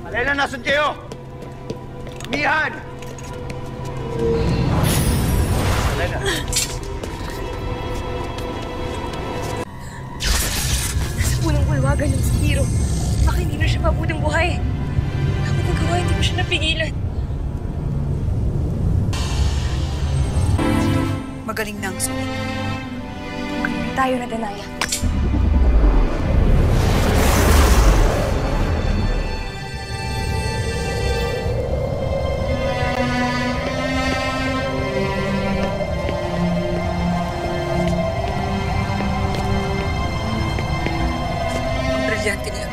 Alena, nasan kayo? Amihan! Alena. Nasa punong bulwagan yung si Hiro. Baka hindi na siya mabuting buhay. Ako nagawa, hindi ko siya napigilan. Magaling na ang sulit. Magaling tayo na, Danaya. Brilyante niya.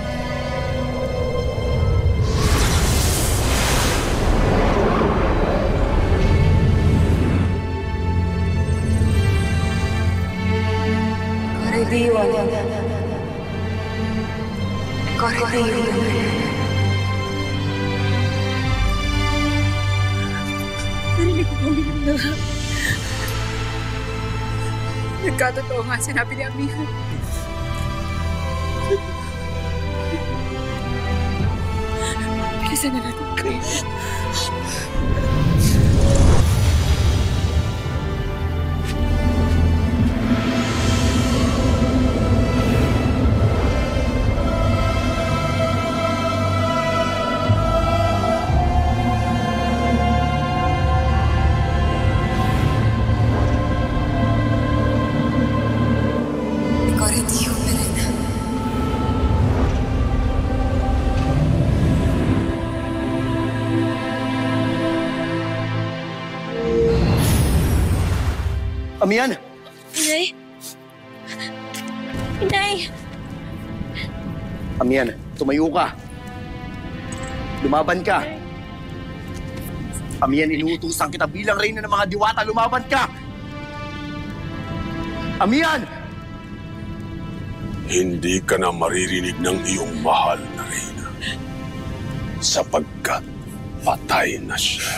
Karediwan. Karediwan. Narinig ko kong binigyan. Nagkatotoo nga sinabi ni Amihan. Bilisan na natin kayo. Ikaw rin, Tiyo, Perena. Amihan! Inay! Inay! Amihan, tumayo ka. Lumaban ka. Amihan, inuutusan kita bilang reyna ng mga diwata. Lumaban ka! Amihan! Hindi ka na maririnig ng iyong mahal na reyna. Sapagkat patay na siya.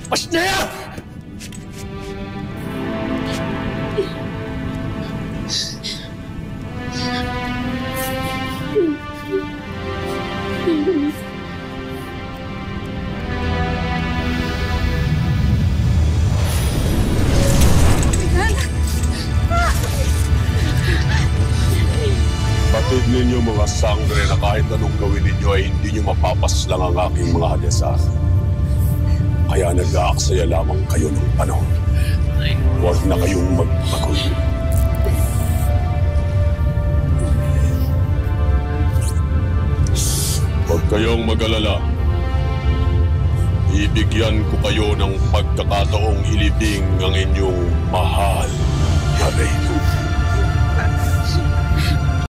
Pasnaya! Batid ninyo mga sangre na kahit anong gawin ninyo ay hindi nyo mapapaslang ang aking mga hadyasan. Kaya nag-aaksaya lamang kayo ng panahon. Huwag na kayong magpagod. Huwag kayong mag-alala. Ibigyan ko kayo ng pagkakataong ilibing ang inyong mahal